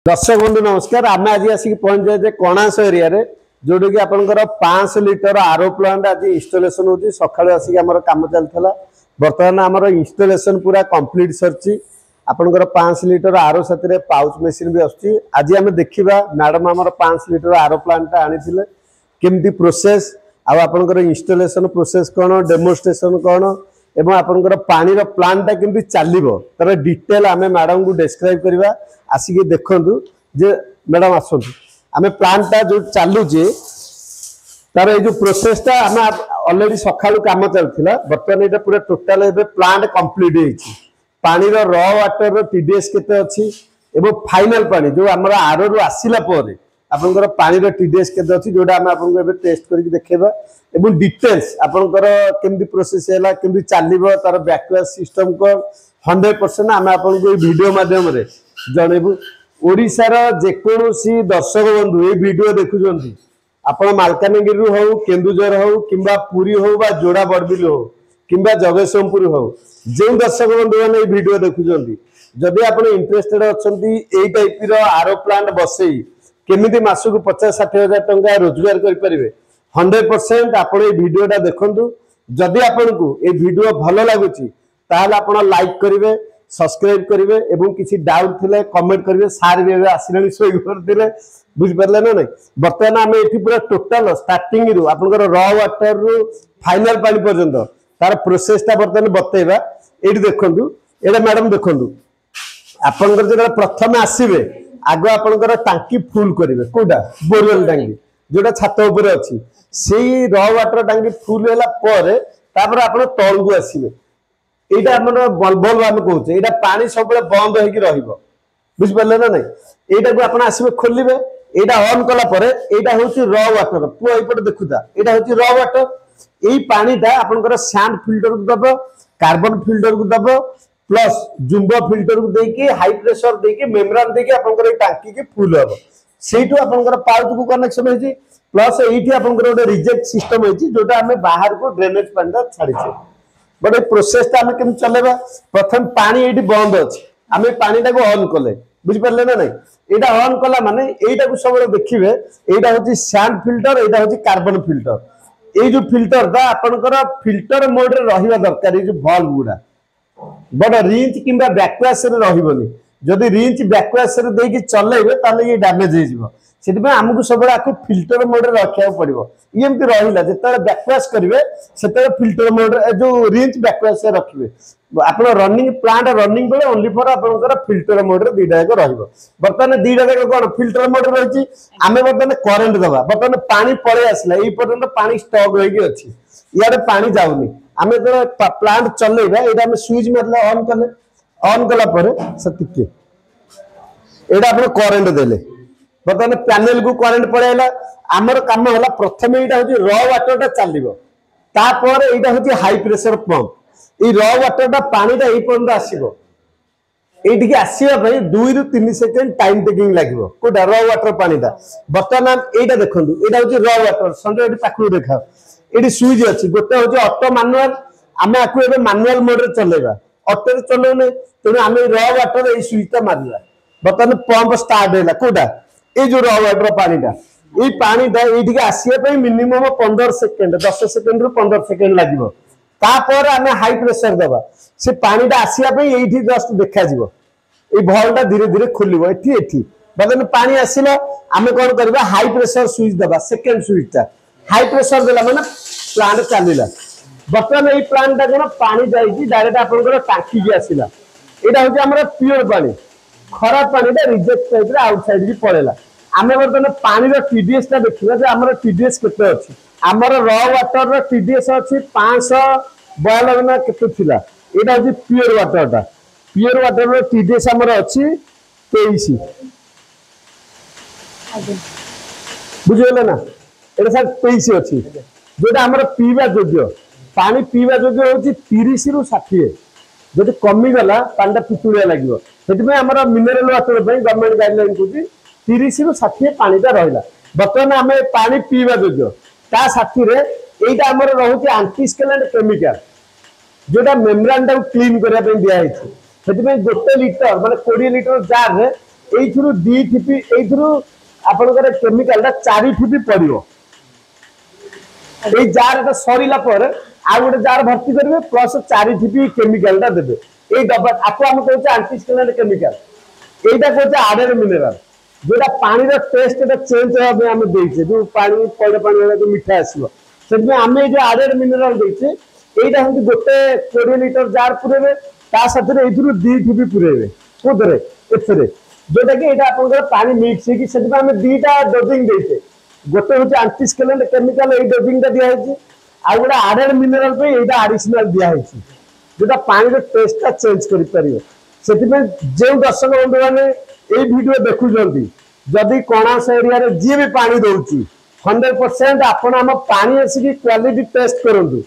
दर्शक बंधु नमस्कार। आम आज आसिक पहुंच जाए कणास एरिया जोटा कि आपंकर 500 लिटर आरो प्लांट आज इनस्टॉलेशन होती सकाळु आसिक आमर काम चलता। बर्तमान आमर इनस्टॉलेशन पूरा कंप्लीट सरची। आपंकर 500 लिटर आरो साथी पाउच मशीन भी आसुची। आज आम देखा मैडम आमर 500 लिटर आरो प्लांट आनी केमती प्रोसेस आपंकर इनस्टॉलेशन प्रोसेस कौन डेमोन्स्ट्रेशन कौन एवं आपंकर पानी प्लांटा केमती चलो तार डिटेल आम मैडम को डिस्क्राइब करवा आसिक देखु जे मैडम आसतु आम प्लांटा जो चलुचे तार ये प्रोसेसटा आम अलरेडी सका कम चलता। बर्तमान ये पूरा टोटाल प्लांट कंप्लीट होती। पानी रो वाटर टीडीएस केते अच्छी एवं फाइनल पानी जो आम आर रु आसला आपंकर पानी टीडीएस केते अच्छी जोटा आम आपको टेस्ट करके देखा एवं डिटेल्स आपंकर केमती प्रोसेस है केमती चलो तार बैकवाश सिस्टम को 100% आम आपको वीडियो माध्यम जनइबू। ओडिशार जेकोसी दर्शक बंधु ये वीडियो देखुं आप मालकानगिरी हो केन्दुझर हो कि पुरी हो बा जोड़ा बड़बिल हो कि जगतसिंहपुर हो जो दर्शक बंधु मैंने वीडियो देखुं जदि आप इंटरेस्टेड अच्छा टाइप आरो प्लांट बसई केमी मासक 50-60 हजार टंका रोजगार करेंगे 100% आप भिडटा देखु। जदि आपन को ये वीडियो भल लगुच आप लाइक करेंगे सब्सक्राइब करेंगे एवं किसी डाउट थे कमेंट करेंगे। सार भी आसिले शोई करते बुझिपारे ना नहीं। बर्तमान आम ये पूरा टोटाल स्टार्टिंग रू आप र वाटर रु फाइनल पानी पर्यंत तार प्रोसेसटा बर्तमान बतेवा। ये देखु ये मैडम देखु आपंकर जो प्रथम आसवे आग आपंकर टांकी फुल करेंगे कौटा बोरवेल टांकी जोटा छात उपर अच्छी से वाटर टांकी फुल है आप तल को आसवे। यहाँ आम बल्ब आम कहे यहाँ पानी सब बंद हो बुझिपारे ना नहीं। यहाँ को आप आसवे खोलिए यहाँ ऑन कलापर यहाँ हूँ वाटर पुआ ये देखुता यहाँ हूँ वाटर यही पानीटा आपंकर सैंड फिल्टर को दब कार्बन फिल्टर को दब प्लस जुम्बो फिल्टर को देकी हाई प्रेशर देकी मेम्ब्रेन देकी आपंकर टांकी के फुल हम से आपंकर पाउच को कनेक्शन होती प्लस ये आपंकर गोटे रिजेक्ट सिस्टम होती जोटा आम बाहर को ड्रेनेज पानी छाड़ीचे। बट ये प्रोसेसटा आम केम चलेबा प्रथम पानी ये बंद अच्छी आम पानीटा को ऑन कले बुझिपारे ना नहीं। यहाँ ऑन कला माने यहीटा को सब देखिए यहाँ हूँ सैंड फिल्टर यहाँ हूँ कार्बन फिल्टर ये जो फिल्टरटा आपंकर फिल्टर मोड रे रहिबा दरकार ये जो भल्व गुड़ा बड़ रिंच कि बैकवाश रही जदि रिंच बैकवाश देकी चलेबे ताले ये डैमेज हो आमको सब आपको फिल्टर मोड रे रखा पड़ो। ये रहा जो बैकवाश करेंगे से फिल्टर मोड जो रिंच बैकवाश रखिए आप रनिंग प्लांट रनिंग बेले ओनली फॉर आपंकर फिल्टर मोड रे दीटा जाक बर्तमान दीटा जाक कौन फिल्टर मोड रही आम बर्तमान करेन्ट दबा बर्तमान पानी पलि आसला ये पर्यटन पानी स्टक होगी इे पानी जाऊनी आम जो प्लांट चलेगा यहाँ स्विच मारे ऑन कला से आप करेन्ट देले बर्तमान पैनल को करेन्ट पड़ेगा आमर कम है प्रथम यहाँ हूँ वाटरटा चलो तापर यहाँ हूँ हाई प्रेशर पंप ये वाटरटा पानीटा ये पर्यटन आसो ये आसवाई 2 ରୁ 3 सेकेंड टाइम टेकिंग लगे कौटा वाटर पानीटा। बर्तमान यहाँ देखो यहाँ हूँ वाटर संजय ये पाखु देखा ये स्विच अच्छी गोटे हूँ ऑटो मानुआल आम आपको मानुआल मोड रे चलेगा ऑटो चलाउने तेणु आम वाटर ये स्विचटा मारिया बर्तमान पंप स्टार्ट है कौटा ये जो वाटर पानीटा ये पानीटा ये आसवाई मिनिमम 15 सेकेंड 10 सेकेंड रु 15 सेकेंड लगे तापर आम हाई प्रेशर दबा से पानीटा आसवाई ये जस्ट देखा ये भल्टा धीरे धीरे खोल बर्तमान पानी आसला आम कौन करवा हाई प्रेशर स्विच दबा सेकेंड स्विचटा हाई प्रेशर देला माने प्लांट चलला। बर्तमान ये प्लांटा कौन पानी जाइए डायरेक्ट आपंकर टांकी की आसला यहाँ हूँ आम प्योर पानी खराब पानीटा रिजेक्ट टाइप आउटसाइड की पड़ेगा। आम बर्तमान पानी टीडीएस देखा जो आम टीडीएस केते अच्छी आमर वाटर टीडीएस अच्छी 592 ना केते थिला यहाँ हूँ प्योर वाटर टीडीएस आमर अच्छी 23 बुझे ना ये सर 23 अच्छी जोटा आम पीवा योग्य पानी पीवा योग्य हूँ 30 ରୁ 60 जब कमीगला पानी पितुड़िया लगे से आम मिनराल वाटर गवर्नमेंट गाइडलाइन कौन 30 ରୁ 60 पानीटा रहा। बर्तमान आम पानी पीवा योग्य ता साथी यहाँ आम रोचे आंटीस्केलेंट केमिकल जोटा मेम्ब्रेन टाइम क्लीन करने दिखाई से गोटे लिटर माने 20 लिटर जार एइथुरु 2 ठिपी एइथुरु आपनकर केमिकल दा 4 ठिपी पड़ियो ए जार ता सरीला पर आ गोटे जार भर्ती करिवे प्लस 4 ठिपी केमिकल दा देबे ए डब्बा आपको हम कहू एंटीस्केलेंट केमिकल एटा कहू एडेड मिनरल जोटा पानी रो टेस्ट दा चेंज होबे हम देइछे जो पानी पड़ पानी वाला जो मीठा आसीबो सेमे हम जो एडेड मिनरल देइछे एटा हम गोटे 20 लीटर जार पुरेबे ता साथे एइथुरु 2 ठिपी पुरेबे कोदरे एथरे जोटा कि एटा आपनकर पानी मिक्स हे कि सेमे हम दीटा डोजिंग देइछे गोटे होचे एंटीस्केलेंट केमिकल ए डोजिंग दा दिया हेछि आ गोटा एडेड मिनरल पे एटा एडिशनल दिया हेछि जोटा पानी रो टेस्ट ता चेंज करि परियो सेति में जे दर्शक बंधु माने ए वीडियो देखु जल्दी जदी कोणास एरिया रे जे भी पानी दउची 100% आपण हम पानी आसी की क्वालिटी टेस्ट करंतु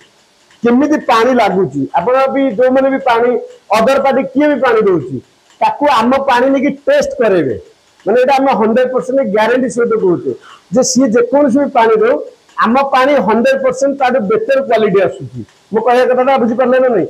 केमिति पानी लागुची आपण भी जो माने भी पानी अदर पार्टी किए भी पानी दउची ताकू हम पानी नेकी टेस्ट करेबे माने एटा हम 100% गारंटी सहित कहूचे जे सी जे कोनसी भी पानी दो आम पानी 100% तार बेटर क्वालिटी आसुची मो कहया कथा बुझी परले ना नहीं।